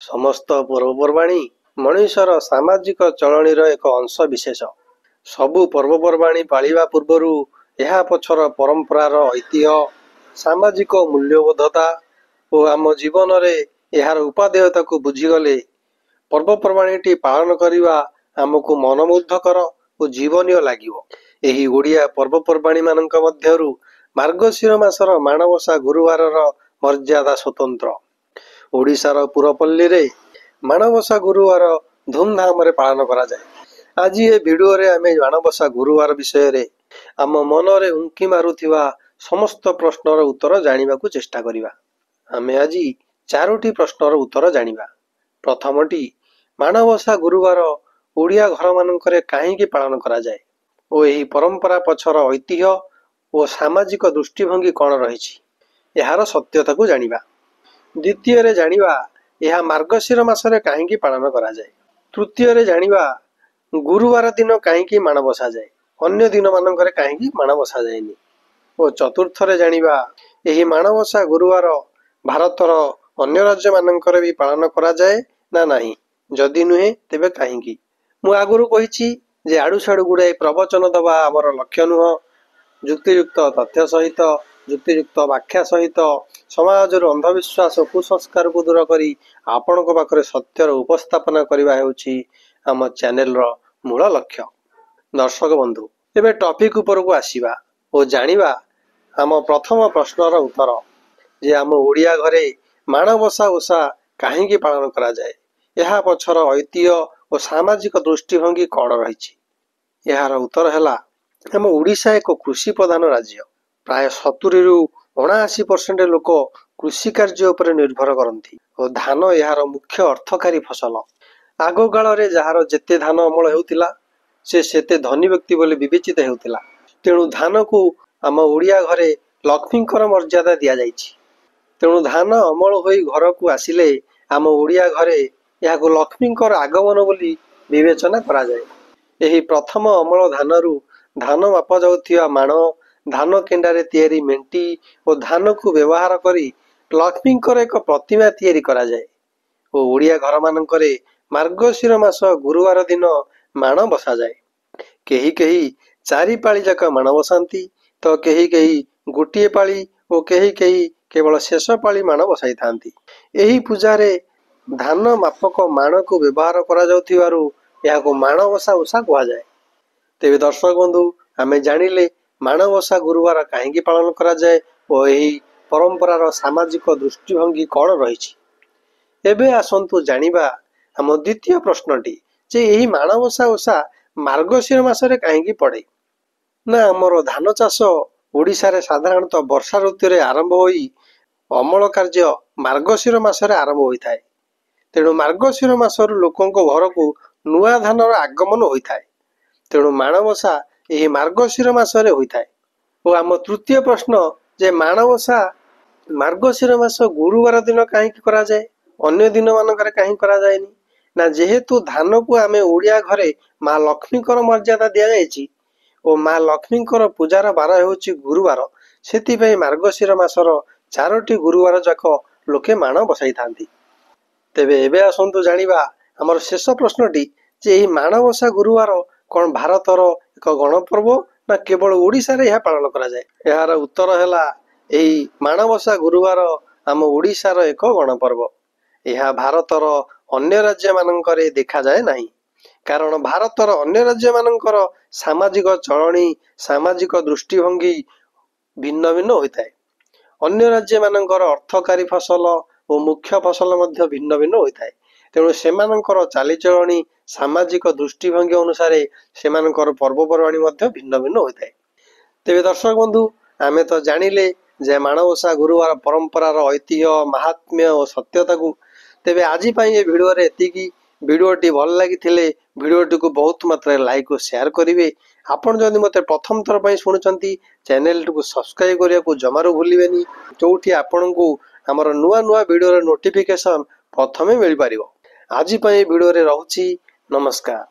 समस्त पर्वपर्वाणी मनुष्यर सामाजिक चलणीर एक अंश विशेष। सबु पर्वपर्वाणी पालिबा पूर्वरु यह पछर परंपरार ऐतिह्य, सामाजिक मूल्यबोधता और आम जीवन रे यार उपादेयता को बुझीगले पर्वपर्वाणी पालन करने आमको मनमुग्धकर और जीवनीय लागिवो। एही ओडिया पर्वपर्वाणी मानक मध्यरु मार्गशीर मासर माणबसा गुरुवार मर्यादा स्वतंत्र। ओडिशार पुरपल्ली रे माणबसा गुरुवार धूमधाम रे पालन करा जाए। आज ये वीडियो रे आमे माणबसा गुरुवार विषय रे आम मन रे उंकी मारुथिबा समस्त प्रश्नर उत्तर जानिबा को चेष्टा करिबा। आमे आज चारोटी प्रश्नर उत्तर जानिबा। प्रथमटी, माणबसा गुरुवार ओडिया घर मानकरे काहेकि पालन करा जाए ओ एही परंपरा पछर ऐतिह्य और सामाजिक दृष्टिभंगी कौन रही यार सत्यता को जानिबा। द्वितीय रे जानिबा यह मार्गशीर मासरे काहेकि पालन करा जाए। तृतीय रे जानिबा गुरुवार दिन काहेकि माण बसा जाए, अन्य दिन मानकरे काहेकि माण बसा जाएनी। और चतुर्थ रे जानिबा यही माणबसा गुरुवार भारतर अन्य राज्य मानकरे भी पालन करा जाए ना नहीं, जदि नुहे तेबे काहेकि। मु आगुरु कहिछि जे आडु साडु गुड़ाए प्रवचन दबा आमर लक्ष्य नुह। युक्तियुक्त तथ्य सहित युक्तियुक्त व्याख्या सहित समाज अंधविश्वास कुसंस्कार को दूर करी आपण पाखरे सत्यर उपस्थापना करबा हेउछि आम चैनल रो मूल लक्ष्य। दर्शक बंधु, एबे टॉपिक ऊपर को आसीबा और जानिबा आम प्रथम प्रश्नर उत्तर जे आम ओडिया घरे माणबसा ओषा काहेकि पालन करा जाए, यह पछर ऐतिह्य और सामाजिक दृष्टिभंगी कौन रही। यार उत्तर है आम ओडिशा एक कृषि प्रधान राज्य। प्राय 70 रु 79% लोक कृषि कार्य उपर निर्भर करती और धान यार मुख्य अर्थकारी फसल। आग काल जार जेते धान अमल होउतिला से सेते धनी व्यक्ति बोले विवेचित होउतिला। तेणु धान को आम ओडिया घरे लक्ष्मीकर मर्यादा दिया जाइछि। तेणु धान अमल होई घर को आसिले आम ओडिया घरे यह लक्ष्मीकर आगमन बोली विवेचना करा जाए। एही प्रथम अमल धानरू धान माप जाउथिबा माण, धान केंडारे तैयारी मेंटी और धान को व्यवहार करी लक्ष्मीकर एक प्रतिमा तैयारी करा जाए। और ओडिया घर मानकरे मार्गशीर मास गुरुवार दिन माण बसा जाए। केही केही चारि पाଳି जाक माण बसांती तो केही केही गोटिए पाଳି और केही केही केवल शेष पाଳି माण बसाई थांती। एही पूजारे धान मापक माण को व्यवहार करा जाउथिबारु याको माणबसा ओषा कहा जाए। तेबे दर्शक बंधु, आमे जानिले माणबसा गुरुवार काहेकि पालन करा जाए और एही परंपरार सामाजिक दृष्टिभंगी कौन रही। एबे आसंतु जानिबा हम द्वितीय प्रश्नटी जे एही माणबसा ओषा मार्गशीर मासरे काहेकि पड़े। ना हमर धान चाष ओडिशा रे साधारणतः वर्षा ऋतु रे आरंभ होई अमल कार्य मार्गशीर मासरे आरंभ होइथाय। तेणु मार्गशीर मासर लोकंको घर को नुआ धानर आगमन होइथाय। तेणु माणबसा एही मार्गशीर मासरे होइथाय। और आम तृतीय प्रश्न जे माणबसा मार्गशीर मास गुरुवार दिन काहेकि करा जाए, अन्य दिन मानकरे काहेकि करा जाएनी। ना जेहेतु धान को आमे ओडिया घरे माँ लक्ष्मीकर मर्यादा दिया जायछि और माँ लक्ष्मीकर पूजार बार हेउछि गुरुवार, सेतिपई मार्गशीर मासर 4टी गुरुवार जाक लोके माण बसाई थांती। तेबे एबे आसंतु जानिबा हमर शेष प्रश्नटी जे एही माणबसा गुरुवार कौन भारतर एक गणपर्व ना केवल ओडिशा रे यह पालन करा जाए। यार उत्तर हैला एही माणबसा गुरुवार आम ओडिशार एक गणपर्व। यह भारतर अन्य राज्य मानकरे देखा जाए नहीं, कारण भारतर अन्य राज्य मानकर सामाजिक चलणी सामाजिक दृष्टिभंगी भिन्न भिन्न होता है। अन्य राज्य मानकर अर्थकारी फसल और मुख्य फसल मध्य भिन्न भिन्न होता है। तेणु सेमानकर चालीचलणी सामाजिक दृष्टिभंगी अनुसार सेमानकर पर्वपर्वाणी मध्य भिन्न भिन्न होता है। तेबे दर्शक बंधु, आमे तो जानिले जे माणबसा गुरुवार परंपरार ऐतिह्य महात्म्य और सत्यता को। तेबे आज पाई ये वीडियो रे एतिकी। वीडियोटी भल लागिथिले वीडियोटी को बहुत मात्रा लाइक और शेयर करिवे। आपण जदि मते प्रथम थर पई सुनुचंती चैनल को सब्सक्राइब करिया को जमारो भूलिबेनी, जोठी आपण को हमर नुआ नुआ वीडियो रे नोटिफिकेशन प्रथमे मिल पारिबो। आज पाई वीडियो रे रहउची। नमस्कार।